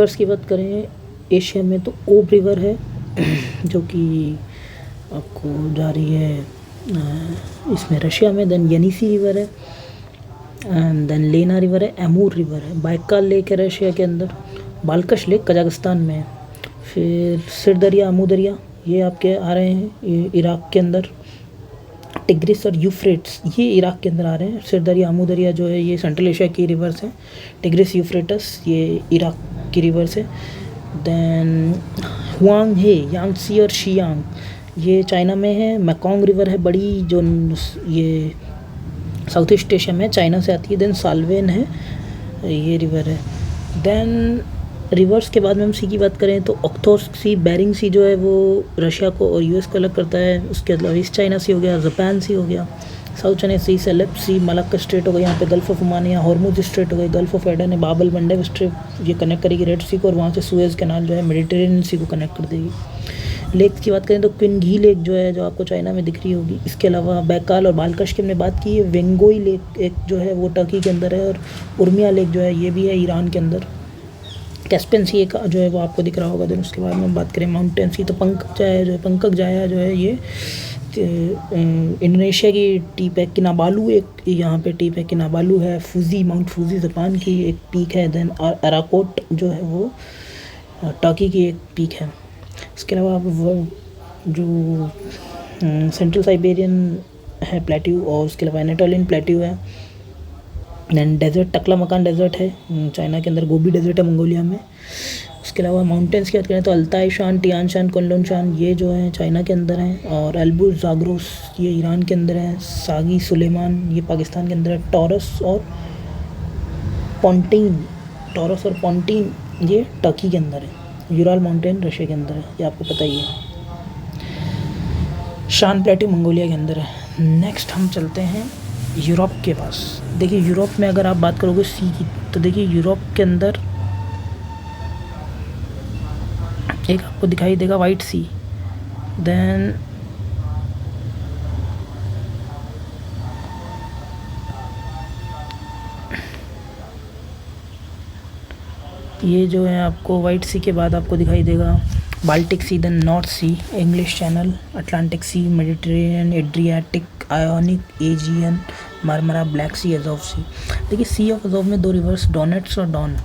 Reverse की बात करें एशिया में तो ओब रिवर है जो कि आपको जा रही है इसमें रशिया में। देन येनिसी रिवर है एंड देन लेना रिवर है, एमूर रिवर है, बाइकाल लेक है रशिया के अंदर, बालकश लेक कजाकिस्तान में है, फिर सिर दरिया, अमू दरिया ये आपके आ रहे हैं इराक़ के अंदर, टिग्रिस और यूफ्रेट्स ये इराक़ के अंदर आ रहे हैं। सिर दरिया, अमू दरिया जो है ये सेंट्रल एशिया की रिवर्स है, टिग्रिस यूफ्रेटस ये इराक़ की रिवर्स है। देन हुआंग हे, यांगसी और शियांग ये चाइना में है। मेकोंग रिवर है बड़ी जो ये साउथ ईस्ट एशिया में चाइना से आती है। देन साल्वेन है ये रिवर है। देन रिवर्स के बाद में हम सी की बात करें तो ओख्थोर्स्क सी, बेरिंग सी जो है वो रशिया को और यूएस को अलग करता है। उसके अलावा ईस्ट चाइना सी हो गया, जापान सी हो गया, साउथ चाइना सी, सेलेब सी, मलाक्का स्ट्रेट हो गया, यहाँ पे गल्फ ऑफ ओमान या हॉर्मुज स्ट्रेट हो गई, गल्फ ऑफ एडन है, बाबल मंडेब स्ट्रेट ये कनेक्ट करेगी रेड सी को, और वहाँ से सुएज कैनाल जो है मेडिटेरेनियन सी को कनेक्ट कर देगी। लेक की बात करें तो क्विनघी लेक जो है जो आपको चाइना में दिख रही होगी। इसके अलावा बैकाल और बालकश की हमने बात की है। वेंगोई लेक एक जो है वो टर्की के अंदर है, और उर्मिया लेक जो है ये भी है ईरान के अंदर। कैस्पियन सी एक जो है वो आपको दिख रहा होगा। देन उसके बाद में बात करें माउंटेन सी तो पंकक जाया जो है ये इंडोनेशिया की टीप है। किनाबालू एक यहाँ पे टीप है, किनाबालू है। फूजी, माउंट फूजी जापान की एक पीक है। देन अराकोट जो है वो टर्की की एक पीक है। इसके अलावा वो जो सेंट्रल साइबेरियन है प्लेट्यू, और उसके अलावा एनाटोलियन प्लेट्यू है। देन डेजर्ट टकला मकान डेजर्ट है चाइना के अंदर, गोबी डेजर्ट है मंगोलिया में। उसके अलावा माउंटेन्स की बात करें तो अल्ताई शान, टियान शान, कुनलुन शान ये जो है चाइना के अंदर हैं, और एल्बुज जाग्रोस ये ईरान के अंदर है। सागी सुलेमान ये पाकिस्तान के अंदर है। टॉरस और पॉन्टीन ये टर्की के अंदर है। यूराल माउंटेन रशिया के अंदर है, ये आपको पता ही है। शान प्लेट्यू मंगोलिया के अंदर है। नेक्स्ट हम चलते हैं यूरोप के पास। देखिए यूरोप में अगर आप बात करोगे सी की तो देखिए यूरोप के अंदर एक आपको दिखाई देगा वाइट सी। देन ये जो है आपको वाइट सी के बाद आपको दिखाई देगा Baltic sea, then north sea, English channel, Atlantic sea, Mediterranean, Adriatic, Ionic, Aegean, Marmara, black sea, Azov sea. देखिए सी ऑफ अजोव में दो रिवर्स डोनेट्स और डॉन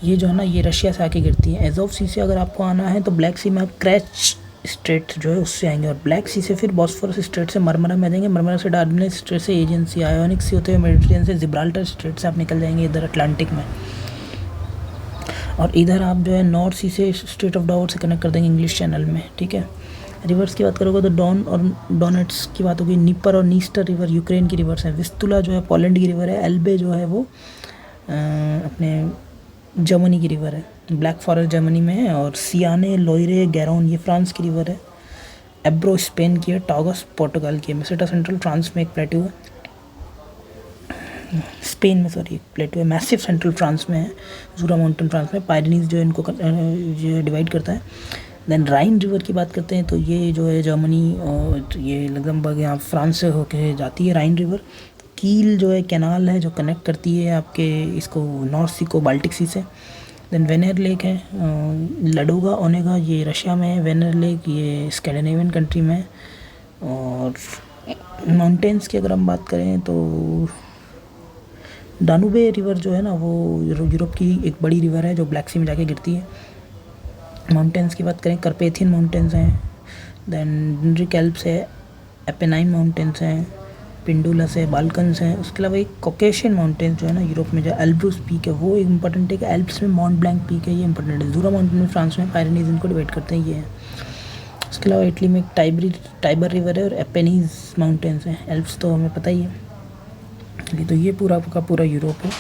ये जो है ना ये रशिया से आके गिरती है। अजोव सी से अगर आपको आना है तो ब्लैक सी में आप क्रैच स्ट्रेट जो है उससे आएंगे, और ब्लैक सी से फिर बॉस्फोरस स्ट्रेट से मरमरा में आ जाएंगे, मरमरा से डार्विनियन स्ट्रेट से एजियन सी, आयोनिक सी होते हुए मेडिटेरियन से जिब्राल्टर स्ट्रेट से आप निकल जाएंगे इधर अटलांटिक में, और इधर आप जो है नॉर्थ सी से स्ट्रेट ऑफ डॉवर से कनेक्ट कर देंगे इंग्लिश चैनल में। ठीक है। रिवर्स की बात करोगे तो डॉन और डोनेट्स की बात होगी। निपर और नीस्टर रिवर यूक्रेन की रिवर्स है। विस्तुला जो है पोलैंड की रिवर है। एल्बे जो है वो अपने जर्मनी की रिवर है, ब्लैक फॉरेस्ट जर्मनी में है। और सियाने, लोइरे, गैरोन ये फ्रांस की रिवर है। एब्रो स्पेन की है। टॉगस पोर्टुगाल की है। मेसेटा सेंट्रल फ्रांस में एक प्लेट्यू है, स्पेन में सॉरी एक प्लेटो है। मैसिव सेंट्रल फ्रांस में है। जूरा माउंटेन फ्रांस में, पायरेनीज जो है इनको ये डिवाइड करता है। देन राइन रिवर की बात करते हैं तो ये जो है जर्मनी और ये लगभग यहाँ फ्रांस से होके जाती है राइन रिवर। कील जो है कैनाल है जो कनेक्ट करती है आपके इसको नॉर्थ सी को बाल्टिक सी से। देन वेनर लेक है, लडोगा ओनेगा ये रशिया में है। वेनर लेक ये स्कैंडिनेवियन कंट्री में है। और माउंटेन्स की अगर हम बात करें तो डानूबे रिवर जो है ना वो यूरोप की एक बड़ी रिवर है जो ब्लैक सी में जाके गिरती है। माउंटेन्स की बात करें कार्पेथियन माउंटेन्स हैं, देन डिनरिक एल्प्स है, एपेनाइन माउंटेन्स हैं, पिंडुलस है, बाल्कन्स हैं। उसके अलावा एक कॉकेशियन माउंटेन्स जो है ना यूरोप में जो एल्ब्रूस पीक है वो एक इंपॉर्टेंट है कि एल्प्स में माउंट ब्लैंक पीक है ये इंपॉर्टेंट है। जूरा माउंटेन में फ्रांस में, पायरेनीज इनको डिवाइड करते हैं ये है। उसके अलावा इटली में एक टाइबर रिवर है और एपेनीज माउंटेन्स हैं। एल्प्स तो हमें पता ही है। तो ये पूरा का पूरा यूरोप है।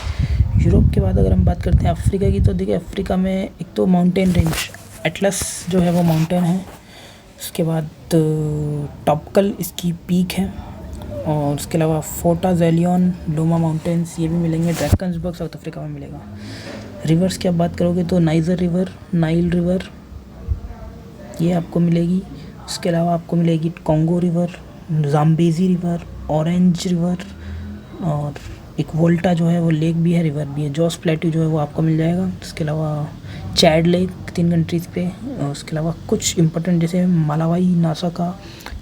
यूरोप के बाद अगर हम बात करते हैं अफ्रीका की तो देखिए अफ्रीका में एक तो माउंटेन रेंज एटलस जो है वो माउंटेन है। उसके बाद टॉपकल इसकी पीक है, और उसके अलावा फोर्टा जेलियन, लोमा माउंटेन्स ये भी मिलेंगे। ड्रैकन्सबर्ग साउथ अफ्रीका में मिलेगा। रिवर्स की आप बात करोगे तो नाइजर रिवर, नाइल रिवर ये आपको मिलेगी। उसके अलावा आपको मिलेगी Congo river, Zambezi river, orange river, और एक वोल्टा जो है वो लेक भी है, रिवर भी है। जॉस प्लेट्यू जो है वो आपको मिल जाएगा। इसके अलावा चैड लेक 3 कंट्रीज़ पे, और उसके अलावा कुछ इंपॉर्टेंट जैसे मालावाई, नासाका,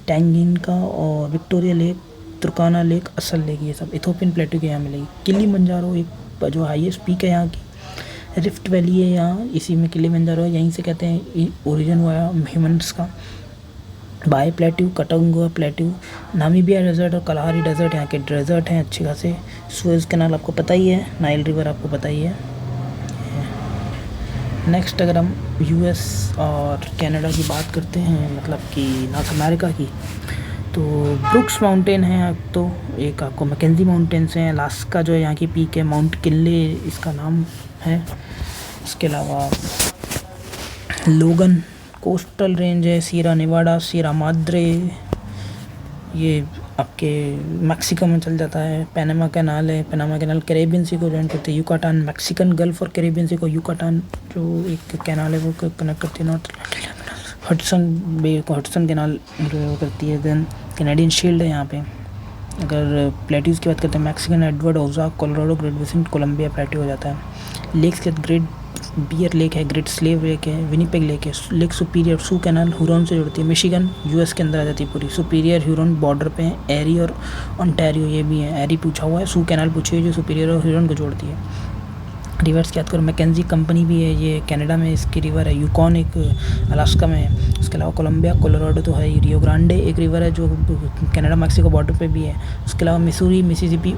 टैंगिन का और विक्टोरिया लेक, तुर्काना लेक, असल लेक, ये सब इथोपियन प्लेटू के यहाँ मिलेगी। किलिमंजारो एक जो हाईएस्ट पीक है यहाँ की, रिफ्ट वैली है यहाँ, इसी में किलिमंजारो है, यहीं से कहते हैं ओरिजिन हुआ है ह्यूमंस का। Bie plateau, Katanga plateau, Namibia desert और कलाहारी डेजर्ट यहाँ के डेजर्ट हैं अच्छे खासे। सुएज कैनाल आपको पता ही है, नाइल रिवर आपको पता ही है। नेक्स्ट अगर हम यूएस और कनाडा की बात करते हैं, मतलब कि नॉर्थ अमेरिका की, तो ब्रुक्स माउंटेन है, तो एक आपको मैकेंजी माउंटेन्स हैं, अलास्का जो है यहाँ की पीक है, माउंट किनले इसका नाम है। उसके अलावा लोगन कोस्टल रेंज है, सीरा नेवाडा, सीरा माद्रे, ये आपके मैक्सिको में चल जाता है। पैनामा कैनाल है, पैनामा कैनाल कैरेबियन सी को जॉइन करती है। युकाटान, मैक्सिकन गल्फ और कैरेबियन सी को युकाटान जो एक कैनाल है वो कनेक्ट करती है। नॉर्थ हडसन बे को हडसन कैनाल जो करती है। देन कैनेडियन शील्ड है यहाँ पे। अगर प्लेट्यूज़ की बात करते हैं, Mexican Edward, Ozark, Colorado, great basin, Columbia plateau हो जाता है। लेक्स के ग्रेट बियर लेक है, ग्रेट स्लेव लेक है, विनीपेग लेक है, lake Superior, Soo canal Huron से जुड़ती है। मिशिगन यूएस के अंदर आ जाती है पूरी। सुपीरियर ह्यूरॉन बॉर्डर पे है। एरी और ओंटारियो ये भी है। एरी पूछा हुआ है, सू कैनाल पूछी हुई जो सुपीरियर और ह्यूरॉन को जोड़ती है। रिवर्स की बात करो, मैकेंजी कंपनी भी है, ये कनाडा में इसकी रिवर है। यूकॉन एक अलास्का में है। उसके अलावा कोलंबिया, कोलोराडो तो है ही। रियो ग्रांडे एक रिवर है जो कनाडा मैक्सिको बॉर्डर पे भी है। उसके अलावा Missouri, Mississippi,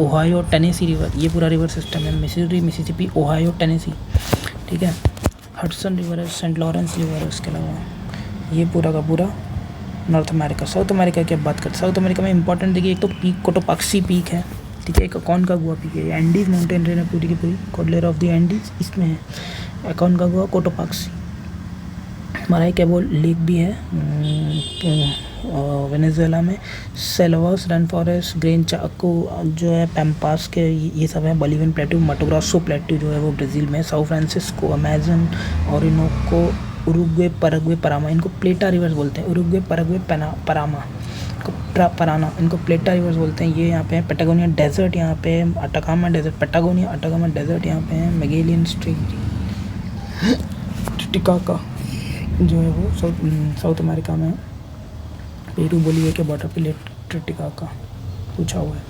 Ohio, Tennessee river, ये पूरा रिवर सिस्टम है। मिसूरी, मिसिसिपी, ओहायो, टेनेसी, ठीक है। हडसन रिवर है, सेंट लॉरेंस रिवर है। उसके अलावा ये पूरा का पूरा नॉर्थ अमेरिका। साउथ अमेरिका की बात करते हैं, साउथ अमेरिका में इंपॉर्टेंट देखिए, एक तो पीक कोटोपाक्सी पीक है, ठीक है। एक अकोनकागुआ पीक है, एंडीज माउंटेन रेंज है पूरी की पूरी, कॉडलेर ऑफ द एंडीज इसमें है। अकोनकागुआ, कोटोपाक्सी। हमारा एक वो लेक भी है वेनेजुएला में। सेल्वास, रन फॉरेस्ट, ग्रेन चाको जो है पैम्पास के, ये सब है। बोलिवियन प्लेट्यू, माटोग्रासो प्लेट्यू जो है वो ब्राज़ील में। Sao Francisco, Amazon, Orinoco, Uruguay, Paraguay, Parana, इनको प्लेटा रिवर्स बोलते हैं। उरुग्वे, पैराग्वे, परामा, पराना, इनको प्लेटा रिवर्स बोलते हैं। ये यहाँ पे है। पेटागोनिया डेजर्ट यहाँ पे है। Atacama desert, Patagonia Atacama desert यहाँ पे है। मैगेलियन स्ट्रेट, टिटिकाका जो है वो साउथ अमेरिका में है। पेरू बोलिविया के बॉर्डर पे लेक टिटिकाका पूछा हुआ है।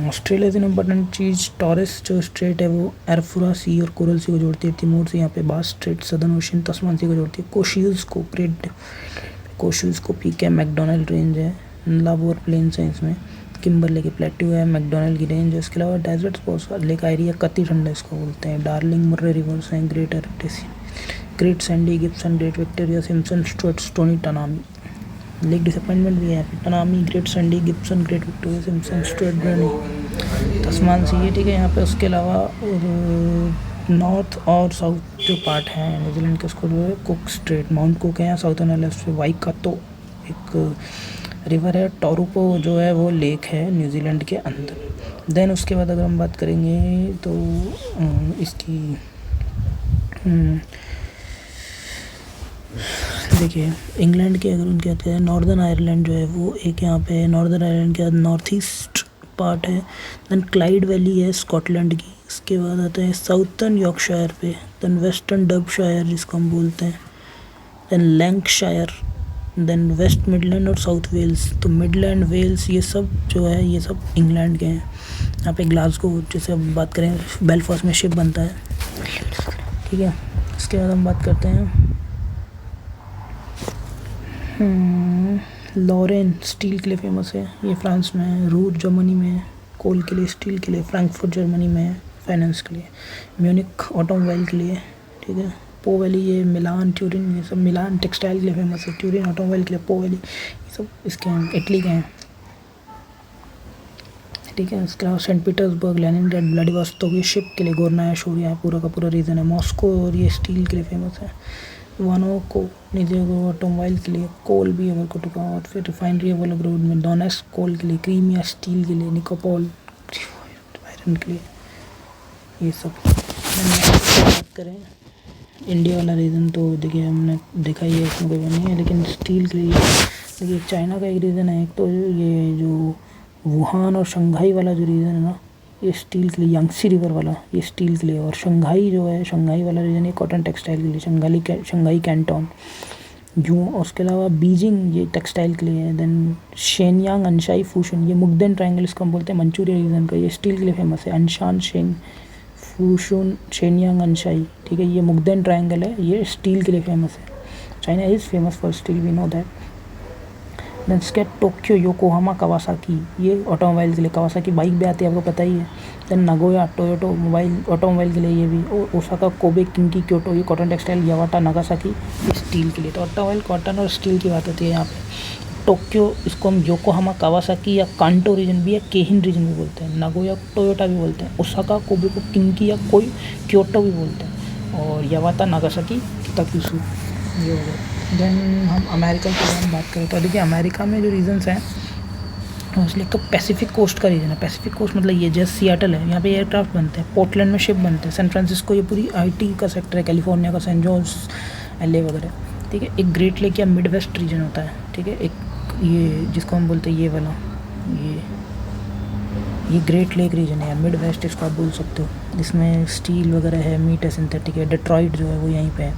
ऑस्ट्रेलिया से इम्पोर्टेंट चीज़, टॉरस जो स्ट्रेट है वो एरफुरा सी और कोरल सी को जोड़ती है। तिमोर से यहाँ पे बास स्ट्रेट, सदर्न ओशन, तस्मान सी को जोड़ती है। कोशिल्स को ग्रेट कोशिल्स को पीक है। मैकडोनल्ड रेंज है। लाबोर प्लेन्स हैं इसमें। किम्बरले की प्लेट्यू है। मैकडोनल्ड की रेंज है। इसके अलावा डेजर्ट स्पॉट्स, लेक आयरिया, कत्ती ठंडा इसको बोलते हैं। डार्लिंग, मुर्रे रिवर्स हैं। Great Artesian, great Sandy, Gibson, great Victoria, Simpson, Stuart, Stony, Tanami. Lake disappointment भी है यहाँ पे। Tanami, great Sandy, Gibson, great Victoria, Simpson, Stuart, Bruny, Tasman sea, ये ठीक है यहाँ पे। उसके अलावा और नॉर्थ और साउथ जो पार्ट है न्यूजीलैंड के, उसको जो है कुक स्ट्रेट, माउंट कुक है यहाँ साउथर्न एलिस पे। वाइकातो एक रिवर है। टोरुपो जो है वो लेक है न्यूजीलैंड के अंदर। देन उसके बाद अगर हम बात करेंगे तो इसकी देखिए इंग्लैंड के अगर उनकी बात करें, नॉर्दर्न आयरलैंड जो है वो एक यहाँ पे है। नॉर्दर्न आयरलैंड के बाद नॉर्थ ईस्ट पार्ट है। देन क्लाइड वैली है स्कॉटलैंड की। इसके बाद आता है साउथर्न यॉर्कशायर पे। देन वेस्टर्न डर्बशायर जिसको हम बोलते हैं। Then Lancashire, then West Midland और साउथ वेल्स। तो मिडलैंड, वेल्स, ये सब जो है ये सब इंग्लैंड के हैं। यहाँ पे ग्लासगो जैसे हम बात करें, बेलफास्ट में शिप बनता है, ठीक है। इसके बाद हम बात करते हैं लॉरेन स्टील के लिए फेमस है, ये फ्रांस में है। रूर जर्मनी में है, कोल के लिए, स्टील के लिए। फ्रैंकफर्ट जर्मनी में है, फाइनेंस के लिए। म्यूनिक ऑटोमोबाइल के लिए, ठीक है। पो वैली, ये मिलान, ट्यूरिन, ये सब मिलान टेक्सटाइल के लिए फेमस है। ट्यूरिन ऑटोमोबाइल के लिए, पो वैली, ये सब इसके हैं, इटली के हैं, ठीक है। इसके अलावा सेंट पीटर्सबर्ग, लेनिनग्राड, व्लादिवोस्तोक ये शिप के लिए। गोरनाया शोर यहाँ पूरा का पूरा रीजन है। मॉस्को और ये स्टील के लिए फेमस है। वानो को निजेगो ऑटोमोबाइल के लिए। कोल भी है वर्कोटुका, और फिर रिफाइनरी है वोलोग्रोड में। डोनेट्स्क कोल के लिए। क्रीमिया स्टील के लिए। निकोपोल आयरन के लिए, ये सब। बात करें इंडिया वाला रीज़न तो देखिए हमने देखा ही है, इसमें कोई नहीं है, लेकिन स्टील के लिए देखिए चाइना का एक रीज़न है। एक तो ये जो वुहान और शंघाई वाला जो रीज़न है ना, ये स्टील के लिए, यांगसी रिवर वाला ये स्टील के लिए, और शंघाई जो है, शंघाई वाला रीजन ये कॉटन टेक्सटाइल के लिए, शंघाई कैंटोन यूँ। और उसके अलावा बीजिंग ये टेक्सटाइल के लिए है। देन शेनयांग, अंशाई, फूशन, ये मुगदेन ट्रायंगल इसको हम बोलते हैं मंचूरिया रीजन का, ये स्टील के लिए फेमस है। अनशान, शेन, फूशुन, शेनयांग, अंशाई, ठीक है, ये मुगदेन ट्रायंगल है, ये स्टील के लिए फेमस है। China is famous for steel, we know that. Then इसके टोक्यो, योकोहामा, कावासाकी, ये ऑटोमोबाइल के लिए, कावासाकी बाइक भी आती है आपको पता ही है। Then Nagoya, Toyota mobile automobile के लिए ये भी। ओसाका, कोबे, किंकी, क्योटो, ये कॉटन टेक्सटाइल। यावाटा, नागासाकी, ये स्टील के लिए। तो ऑटोमोबाइल, कॉटन और स्टील की बात होती है यहाँ पे। टोक्यो, इसको हम योकोहामा, कावासाकी या कांटो रीजन भी या केहिन रीजन भी बोलते हैं। नागोया, टोयोटा भी बोलते हैं। ओसाका, कोबे को किंकी या कोई क्योटो भी बोलते हैं। और यावाटा, नागासाकी, किताक्यूसु, ये हो गया। देन हम अमेरिका के बारे में बात करें तो देखिए अमेरिका में जो रीजन्स हैं मोस्टली तो पैसिफिक कोस्ट का रीजन है। पैसिफिक कोस्ट मतलब ये जैसे सियाटल है, यहाँ पे एयरक्राफ्ट बनते हैं। पोर्टलैंड में शिप बनते हैं। सैन फ्रांसिस्को ये पूरी आईटी का सेक्टर है। कैलिफोर्निया का सैन जोस, एलए वगैरह, ठीक है। एक ग्रेट लेक या मिड वेस्ट रीजन होता है, ठीक है। एक ये जिसको हम बोलते हैं ये वाला, ये ग्रेट लेक रीजन है या मिड वेस्ट इसको आप बोल सकते हो। इसमें स्टील वगैरह है, मीट है, सिंथेटिक है। डेट्रॉइट जो है वो यहीं पे है।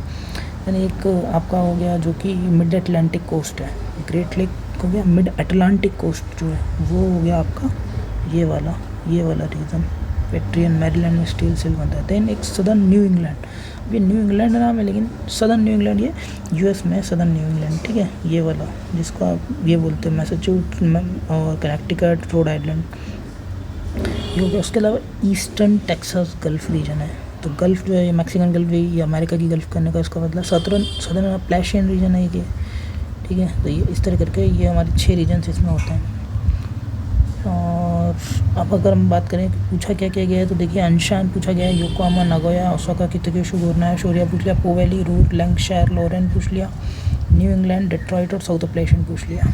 यानी एक आपका हो गया जो कि मिड अटलांटिक कोस्ट है। ग्रेट लेक हो गया। मिड अटलांटिक कोस्ट जो है वो हो गया आपका ये वाला रीजन। पेट्रियन, मैरीलैंड में स्टील सिल्क बनता है। देन एक सदर्न न्यू इंग्लैंड, ये न्यू इंग्लैंड नाम है लेकिन सदर्न न्यू इंग्लैंड ये यूएस में सदर्न न्यू इंग्लैंड, ठीक है, ये वाला जिसको आप ये बोलते हैं मैसाचुसेट्स और कनेक्टिकट, रोड आइलैंड, ये हो गया। उसके अलावा ईस्टर्न टेक्सास गल्फ रीजन है। तो गल्फ जो है ये मैक्सिकन गल्फ, ये अमेरिका की गल्फ करने का इसका मतलब। सदर्न अप्लैशियन रीजन है ये, ठीक है। तो ये इस तरह करके ये हमारे 6 रीजन्स इसमें होते हैं। और अब अगर हम बात करें पूछा क्या क्या गया है तो देखिए अनशान पूछा गया है, योकोहामा, नागोया, ओसाका, किताक्यूसु, गोर्नो, शोरिया पूछ लिया, पो वैली, रूट, लैंकशायर, लॉरेन पूछ लिया, न्यू इंग्लैंड, डेट्रॉइट और साउथ अप्लैशियन पूछ लिया।